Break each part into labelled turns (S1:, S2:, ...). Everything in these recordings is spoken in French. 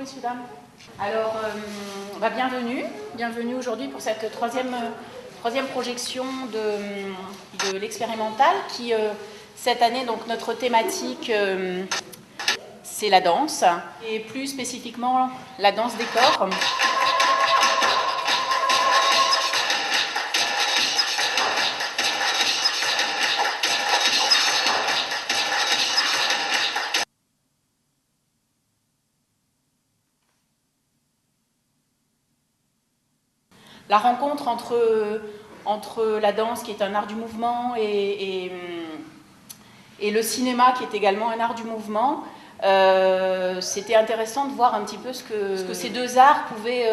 S1: messieurs, dames. Alors, bienvenue aujourd'hui pour cette troisième projection de l'expérimental qui, cette année, donc notre thématique, c'est la danse, et plus spécifiquement la danse des corps. La rencontre entre la danse, qui est un art du mouvement, et le cinéma, qui est également un art du mouvement, c'était intéressant de voir un petit peu ce que ces deux arts pouvaient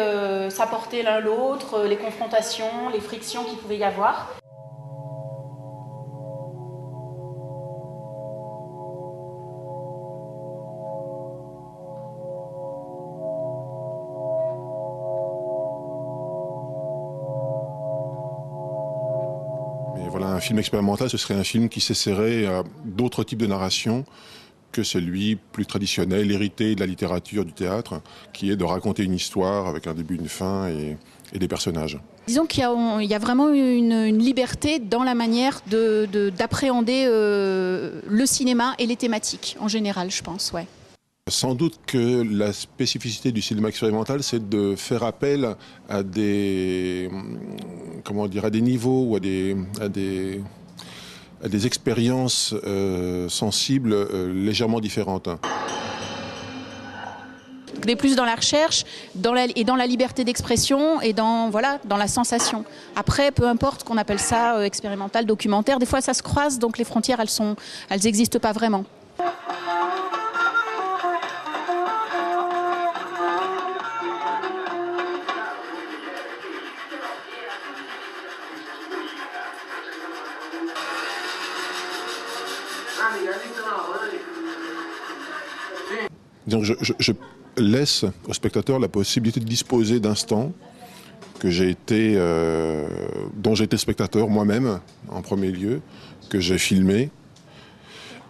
S1: s'apporter l'un l'autre, les confrontations, les frictions qu'il pouvait y avoir.
S2: Voilà, un film expérimental, ce serait un film qui s'essaierait à d'autres types de narration que celui plus traditionnel, hérité de la littérature, du théâtre, qui est de raconter une histoire avec un début, une fin et des personnages.
S1: Disons qu'il y a vraiment une liberté dans la manière d'appréhender le cinéma et les thématiques, en général, je pense, ouais.
S2: Sans doute que la spécificité du cinéma expérimental, c'est de faire appel à des niveaux ou à des expériences sensibles légèrement différentes.
S1: On est plus dans la recherche dans la liberté d'expression et dans la sensation. Après, peu importe qu'on appelle ça expérimental, documentaire, des fois ça se croise, donc les frontières, elles n'existent pas vraiment.
S2: Donc je laisse au spectateur la possibilité de disposer d'instants dont j'ai été spectateur moi-même en premier lieu, que j'ai filmé,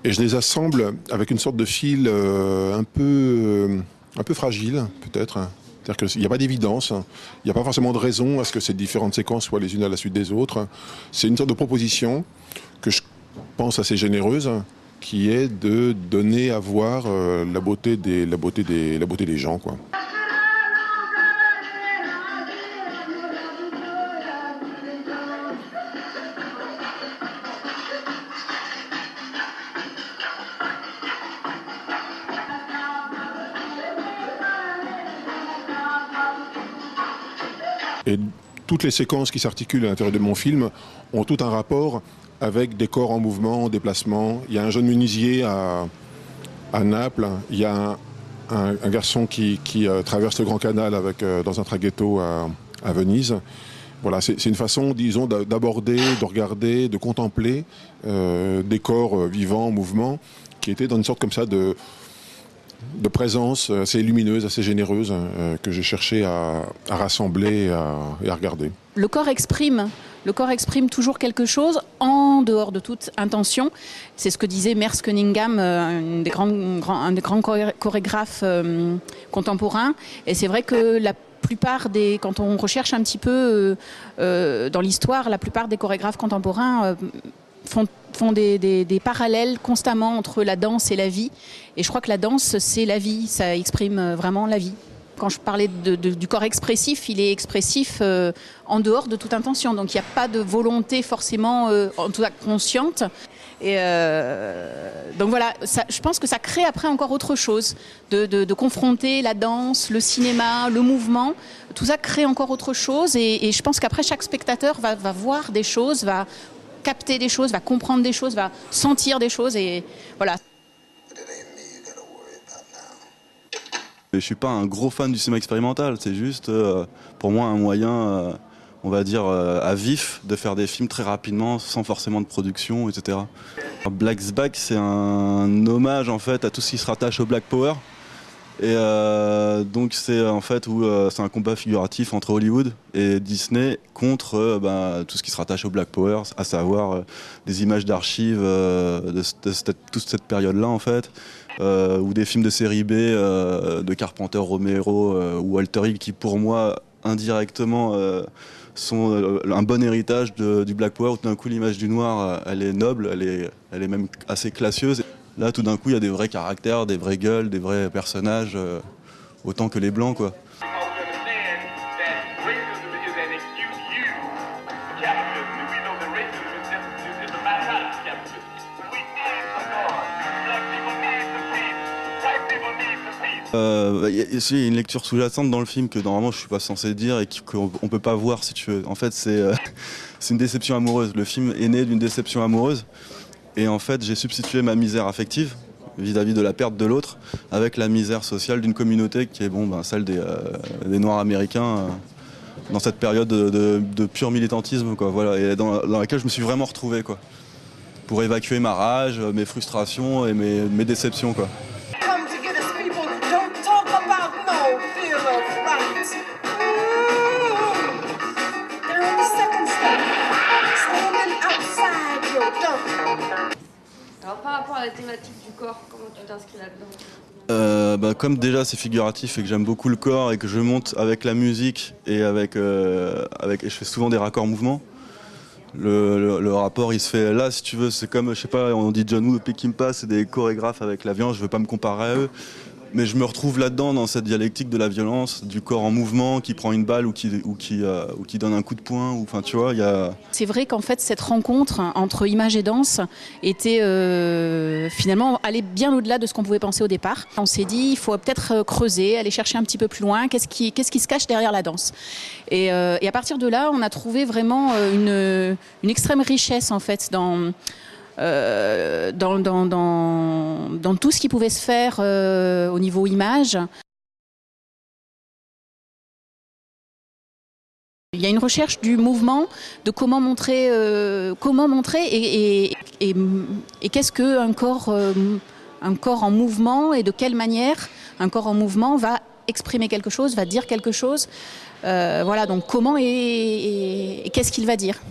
S2: et je les assemble avec une sorte de fil un peu fragile peut-être. C'est-à-dire qu'il n'y a pas d'évidence, il n'y a pas forcément de raison à ce que ces différentes séquences soient les unes à la suite des autres. C'est une sorte de proposition que je pense assez généreuse, qui est de donner à voir la beauté des gens, quoi. Et toutes les séquences qui s'articulent à l'intérieur de mon film ont tout un rapport avec des corps en mouvement, en déplacement. Il y a un jeune menuisier à Naples, il y a un garçon qui traverse le Grand Canal dans un traghetto à Venise. Voilà, c'est une façon, disons, d'aborder, de regarder, de contempler des corps vivants, en mouvement, qui étaient dans une sorte comme ça de présence assez lumineuse, assez généreuse, que j'ai cherché à rassembler et à regarder.
S1: Le corps exprime toujours quelque chose en dehors de toute intention. C'est ce que disait Merce Cunningham, un des grands chorégraphes contemporains. Et c'est vrai que quand on recherche un petit peu dans l'histoire, la plupart des chorégraphes contemporains font des parallèles constamment entre la danse et la vie. Et je crois que la danse, c'est la vie, ça exprime vraiment la vie. Quand je parlais du corps expressif, il est expressif en dehors de toute intention. Donc il n'y a pas de volonté forcément, en tout cas consciente. Et donc voilà, je pense que ça crée après encore autre chose, de confronter la danse, le cinéma, le mouvement. Tout ça crée encore autre chose. Et je pense qu'après, chaque spectateur va voir des choses, va capter des choses, va comprendre des choses, va sentir des choses. Et voilà.
S3: Je ne suis pas un gros fan du cinéma expérimental, c'est juste pour moi un moyen, on va dire, à vif de faire des films très rapidement, sans forcément de production, etc. Black's Back, c'est un hommage en fait à tout ce qui se rattache au Black Power. Et donc c'est en fait où c'est un combat figuratif entre Hollywood et Disney contre tout ce qui se rattache au Black Power, à savoir des images d'archives toute cette période-là en fait, ou des films de série B de Carpenter, Romero ou Walter Hill qui pour moi indirectement sont un bon héritage du Black Power. Tout d'un coup l'image du noir elle est noble, elle est même assez classieuse. Là, tout d'un coup, il y a des vrais caractères, des vraies gueules, des vrais personnages, autant que les blancs, quoi. Il y a une lecture sous-jacente dans le film que normalement je suis pas censé dire et qu'on peut pas voir si tu veux. En fait, c'est une déception amoureuse. Le film est né d'une déception amoureuse. Et en fait, j'ai substitué ma misère affective vis-à-vis de la perte de l'autre avec la misère sociale d'une communauté qui est celle des Noirs américains dans cette période de pur militantisme, quoi, voilà, et dans laquelle je me suis vraiment retrouvé, quoi, pour évacuer ma rage, mes frustrations et mes déceptions, quoi.
S4: Alors par rapport à la thématique du corps, comment tu t'inscris là-dedans?
S3: Comme déjà c'est figuratif et que j'aime beaucoup le corps et que je monte avec la musique et et je fais souvent des raccords mouvements. Le rapport il se fait là, si tu veux, c'est comme, je sais pas, on dit John Woo, Peckinpah, c'est des chorégraphes avec la violence, je veux pas me comparer à eux. Mais je me retrouve là-dedans, dans cette dialectique de la violence, du corps en mouvement, qui prend une balle ou qui donne un coup de poing. Enfin, tu vois,
S1: C'est vrai qu'en fait, cette rencontre entre image et danse était finalement allait bien au-delà de ce qu'on pouvait penser au départ. On s'est dit, il faut peut-être creuser, aller chercher un petit peu plus loin. Qu'est-ce qui se cache derrière la danse ? Et à partir de là, on a trouvé vraiment une extrême richesse en fait dans tout ce qui pouvait se faire au niveau image. Il y a une recherche du mouvement, de comment montrer et qu'est-ce qu'un corps en mouvement et de quelle manière un corps en mouvement va exprimer quelque chose, va dire quelque chose. Voilà, donc comment et qu'est-ce qu'il va dire ?